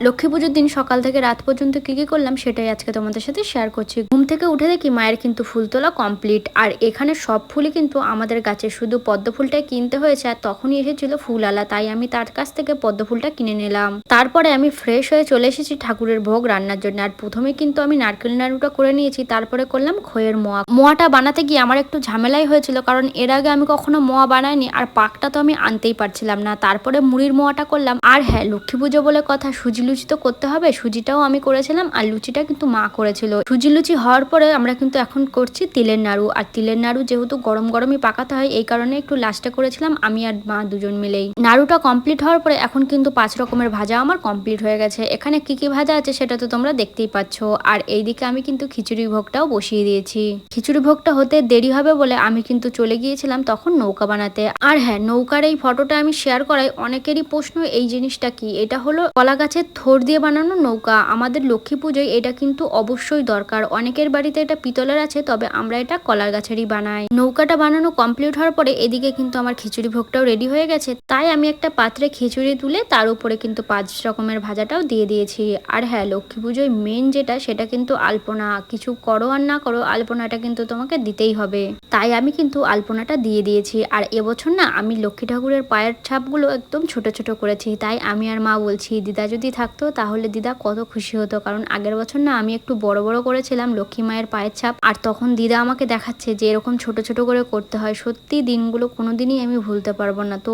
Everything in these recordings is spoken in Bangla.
লক্ষ্মী পুজোর দিন সকাল থেকে রাত পর্যন্ত কি কি করলাম সেটাই আজকে তোমাদের সাথে শেয়ার করছি। ঘুম থেকে উঠে দেখি মায়ের কিন্তু ফুল তোলা কমপ্লিট, আর এখানে সব ফুলই কিন্তু আমাদের গাছে, শুধু পদ্ম ফুলটাই কিনতে হয়েছে। আর তখনই এসেছিল ফুলওয়ালা, তাই আমি তার কাছ থেকে পদ্ম ফুলটা কিনে নিলাম। তারপরে আমি ফ্রেশ হয়ে চলে এসেছি ঠাকুরের ভোগ রান্নার জন্য। আর প্রথমে কিন্তু আমি নারকেল নাড়ুটা করে নিয়েছি, তারপরে করলাম খইয়ের মোয়া। মোয়াটা বানাতে গিয়ে আমার একটু ঝামেলাই হয়েছিল, কারণ এর আগে আমি কখনো মোয়া বানাইনি, আর পাকটা তো আমি আনতেই পারছিলাম না। তারপরে মুড়ির মোয়াটা করলাম। আর হ্যাঁ, লক্ষ্মী পুজো বলে কথা, সুজি লুচি তো করতে হবে। সুজিটাও আমি করেছিলাম, আর লুচিটা কিন্তু মা করেছিল। সুজি লুচি হওয়ার পরে আমরা কিন্তু এখন করছি তিলের নাড়ু। আর তিলের নাড়ু যেহেতু গরম গরমই পাকাতে হয়, এই কারণে একটু লাস্টে করেছিলাম আমি আর মা দুজন মিলেই। নাড়ুটা কমপ্লিট হওয়ার পরে এখন কিন্তু 5 রকমের ভাজা আমার কমপ্লিট হয়ে গেছে। এখানে কি কি ভাজা আছে সেটা তো তোমরা দেখতেই পাচ্ছ। আর এইদিকে আমি কিন্তু খিচুড়ি ভোগটাও বসিয়ে দিয়েছি। খিচুড়ি ভোগটা হতে দেরি হবে বলে আমি কিন্তু চলে গিয়েছিলাম তখন নৌকা বানাতে। আর হ্যাঁ, নৌকার এই ফটোটা আমি শেয়ার করাই অনেকেরই প্রশ্ন, এই জিনিসটা কি? এটা হলো কলা গাছের থোড় দিয়ে বানানো নৌকা। আমাদের লক্ষ্মী পুজোয় এটা কিন্তু অবশ্যই দরকার। অনেকের বাড়িতে এটা পিতলের আছে, তবে আমরা এটা কলার গাছেরই বানাই। নৌকাটা বানানো কমপ্লিট হওয়ার পরে এদিকে কিন্তু আমার খিচুড়ি ভোগটাও রেডি হয়ে গেছে, তাই আমি একটা পাত্রে খিচুড়ি তুলে তার উপরে কিন্তু 5 রকমের ভাজাটাও দিয়ে দিয়েছি। আর হ্যাঁ, লক্ষ্মী পুজোয় মেন যেটা, সেটা কিন্তু আলপনা। কিছু করো আর না করো, আলপনাটা কিন্তু তোমাকে দিতেই হবে, তাই আমি কিন্তু আলপনাটা দিয়ে দিয়েছি। আর এবছর না আমি লক্ষ্মী ঠাকুরের পায়ের ছাপগুলো একদম ছোট ছোট করেছি, তাই আমি আর মা বলছি দিদা যদি থাকতো তাহলে দিদা কত খুশি হতো। কারণ আগের বছর না আমি একটু বড় বড় করেছিলাম লক্ষ্মী মায়ের পায়ের ছাপ, আর তখন দিদা আমাকে দেখাচ্ছে যে এরকম ছোট ছোট করে করতে হয়। সত্যি দিনগুলো কোনোদিনই আমি ভুলতে পারবো না। তো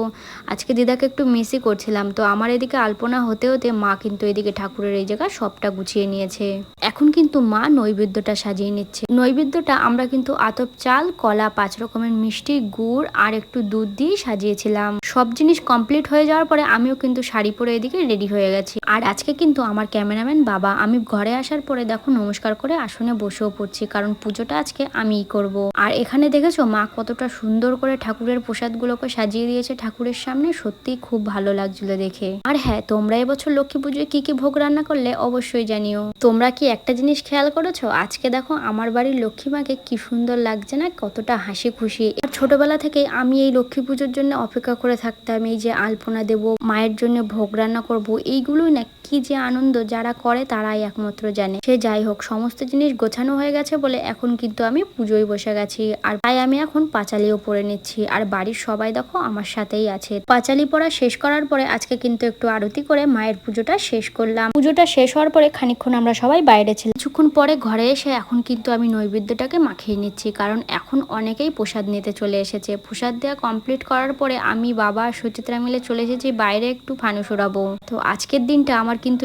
আজকে দিদাকে একটু মিসই করছিলাম। তো আমার এদিকে আলপনা হতে হতে মা কিন্তু এদিকে ঠাকুরের এই জায়গা সবটা গুছিয়ে নিয়েছে। এখন কিন্তু মা নৈবেদ্যটা সাজিয়ে নিচ্ছে। নৈবেদ্যটা আমরা কিন্তু আতপ চাল, কলা, 5 রকমের মিষ্টি, গুড় আর একটু দুধ দিয়ে সাজিয়েছিলাম। সব জিনিস কমপ্লিট হয়ে যাওয়ার পরে আমিও কিন্তু শাড়ি পরে এদিকে রেডি হয়ে গেছি। আর আজকে কিন্তু আমার ক্যামেরাম্যান বাবা, আমি ঘরে আসার পরে দেখো নমস্কার করে আসনে বসেও পড়ছি, কারণ পুজোটা আজকে আমিই করব। আর এখানে দেখেছো মা কতটা সুন্দর করে ঠাকুরের প্রসাদগুলোকে সাজিয়ে দিয়েছে ঠাকুরের সামনে। সত্যি খুব ভালো লাগছিল দেখে। আর হ্যাঁ, তোমরা এবছর লক্ষ্মী পুজোয় কি কি ভোগ রান্না করলে অবশ্যই জানিও। তোমরা কি একটা জিনিস খেয়াল করেছো? আজকে দেখো আমার বাড়ির লক্ষ্মী মাকে কি সুন্দর লাগছে না, কতটা হাসি খুশি। আর ছোটবেলা থেকে আমি এই লক্ষ্মী পুজোর জন্য অপেক্ষা করে থাকতাম, এই যে আলপনা দেব, মায়ের জন্য ভোগ রান্না করব, এইগুলোই না কি যে আনন্দ, যারা করে তারাই একমাত্র জানে। সে যাই হোক, সমস্ত জিনিস গোছানো হয়ে গেছে বলে এখন কিন্তু আমি পুজোয় বসে গেছি। আর তাই আমি এখন পাঁচালিও পরে নিচ্ছি। আর বাড়ির সবাই দেখো আমার সাথেই আছে। পাঁচালি পড়া শেষ করার পরে আজকে কিন্তু একটু আরতি করে মায়ের পুজোটা শেষ করলাম। পুজোটা শেষ হওয়ার পরে খানিকক্ষণ আমরা সবাই বাইরে ছিলাম। কিছুক্ষণ পরে ঘরে এসে এখন কিন্তু আমি নৈবেদ্যটাকে মাখিয়ে নিচ্ছি, কারণ এখন অনেকেই প্রসাদ নিতে চলে এসেছে। প্রসাদ দেওয়া কমপ্লিট করার পরে আমি, বাবা, সুচিত্রা মিলে চলে এসেছি বাইরে একটু ফানুস ওড়াবো। তো আজকের দিনটা আমার কিন্তু